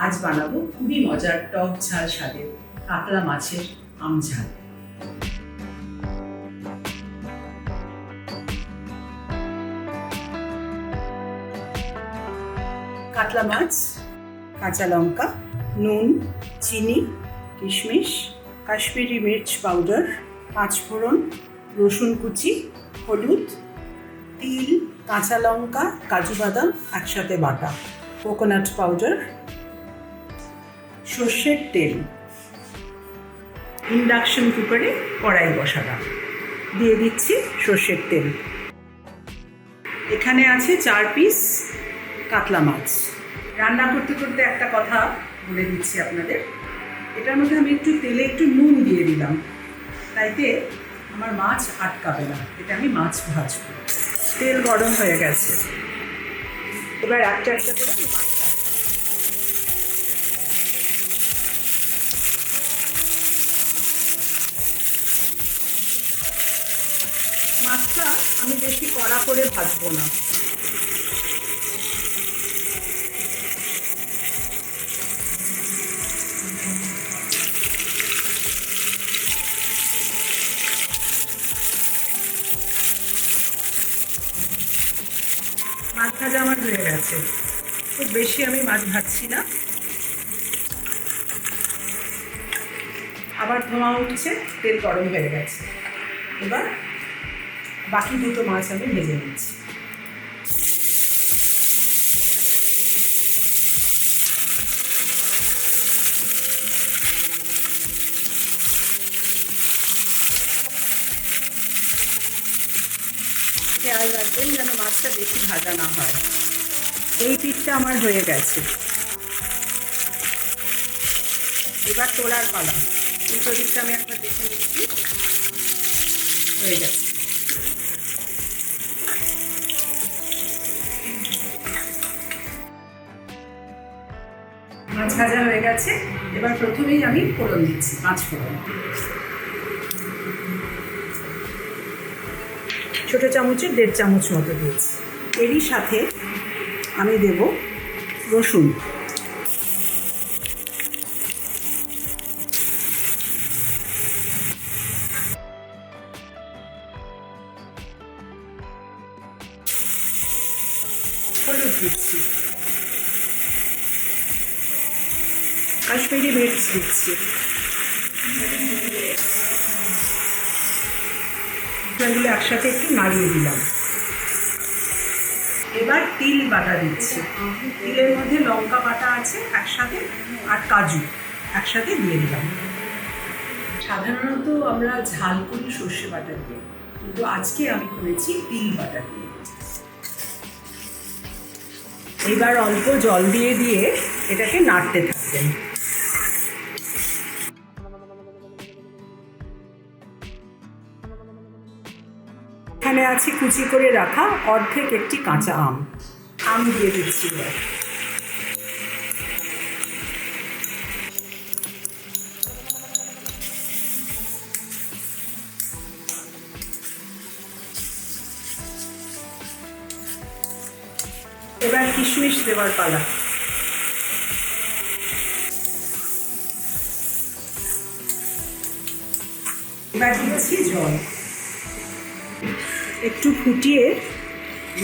আজ বানাবো খুবই মজার টক ঝাল স্বাদের কাতলা মাছের আমঝাল। কাতলা মাছ, কাঁচা লঙ্কা, নুন, চিনি, কিশমিশ, কাশ্মীরি মির্চ পাউডার, পাঁচফোড়ন, রসুন কুচি, হলুদ, তিল, কাঁচা লঙ্কা, কাজু বাদাম একসাথে বাটা, কোকোনাট পাউডার, সর্ষের তেল, ইন্ডাকশন কুকারে কড়াই বসালাম, দিয়ে দিচ্ছি সর্ষের তেল। এখানে আছে 4 পিস কাতলা মাছ। রান্না করতে করতে একটা কথা বলে দিচ্ছি আপনাদের, এটার মধ্যে আমি তেলে একটু নুন দিয়ে দিলাম, তাইতে আমার মাছ আটকাবে না। এটা আমি মাছ ভাজবো। তেল গরম হয়ে গেছে, এবার একটা একটা করে মাছটা আমি বেশি কড়া করে ভাজবো না। মাছ ভাজা আমার হয়ে গেছে, খুব বেশি আমি মাছ ভাজছি না। আবার ধোঁয়া উঠছে, তেল গরম হয়ে গেছে। এবার বাকি দুটো মাছ আমি ভেজে নিচ্ছি। খেয়াল রাখবেন যেন মাছটা বেশি ভাজা না হয়। এই পিঠটা আমার হয়ে গেছে, এবার তোলার পালা। এই দিকটা আমি একবার দেখে নিচ্ছি, হয়ে গেছে। মাছ ভাজা হয়ে গেছে, এবার প্রথমেই আমি ফোড়ন দিচ্ছি, 5 ফোড়ন। ছোট চামচের 1.5 চামচ মতো দিয়েছি। এরই সাথে আমি দেব রসুন, হলুদ দিচ্ছি, কাশ্মীরি মির্চ দিচ্ছি, এগুলো একসাথে একটু নাড়িয়ে দিলাম। এবার তিল বাটা দিচ্ছি। তিলের মধ্যে লঙ্কা বাটা আছে একসাথে, আর কাজু একসাথে দিয়ে দিলাম। সাধারণত আমরা ঝাল করি সর্ষে বাটা দিয়ে, কিন্তু আজকে আমি করেছি তিল বাটা দিয়ে। এবার অল্প জল দিয়ে দিয়ে এটাকে নাড়তে থাকবেন। এখানে আছে কুচি করে রাখা অর্ধেক একটি কাঁচা আম দিয়ে দিচ্ছি। এবার কিশমিশ দেওয়ার পালা। এবার দিচ্ছি জল, একটু ফুটিয়ে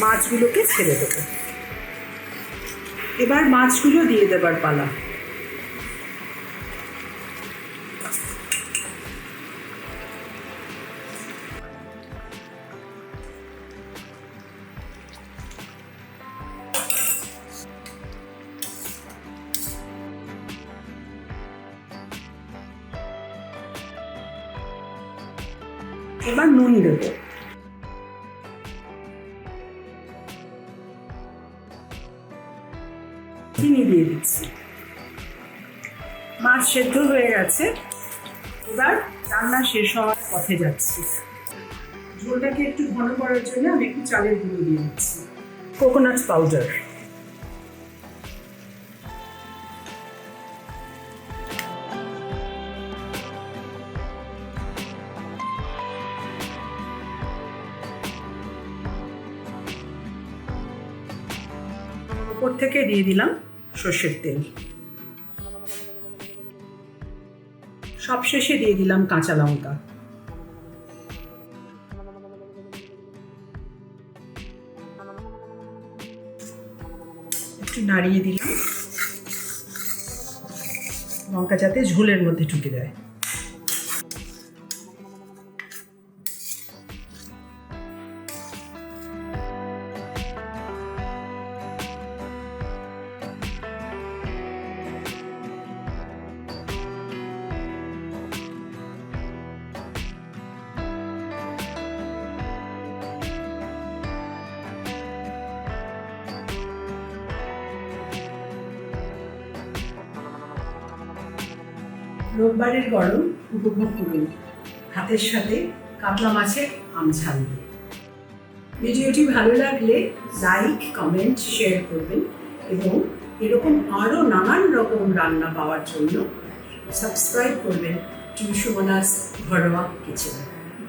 মাছগুলোকে ছেড়ে দেবো। এবার মাছগুলো দিয়ে দেবার পালা। এবার নুন দেবো, চিনি দিয়ে দিচ্ছি। মাছ সেদ্ধ হয়ে গেছে, এবার রান্না শেষ হওয়ার পথে যাচ্ছি। ঝোলটাকে একটু ঘন করার জন্য আমি একটু চালের গুঁড়ো দিয়ে দিচ্ছি, কোকোনাট পাউডার, উপর থেকে দিয়ে দিলাম সর্ষের তেল। সবশেষে দিয়ে দিলাম কাঁচা লঙ্কা। একটু নাড়িয়ে দিলাম, লঙ্কা যাতে ঝোলের মধ্যে ঢুকে যায়। রোববারের গরম উপভোগ করুন ভাতের সাথে কাতলা মাছের আমঝাল দিয়ে। ভিডিওটি ভালো লাগলে লাইক, কমেন্ট, শেয়ার করবেন এবং এরকম আরও নানান রকম রান্না পাওয়ার জন্য সাবস্ক্রাইব করবেন টু সুমনাস ঘরোয়া কিচেন।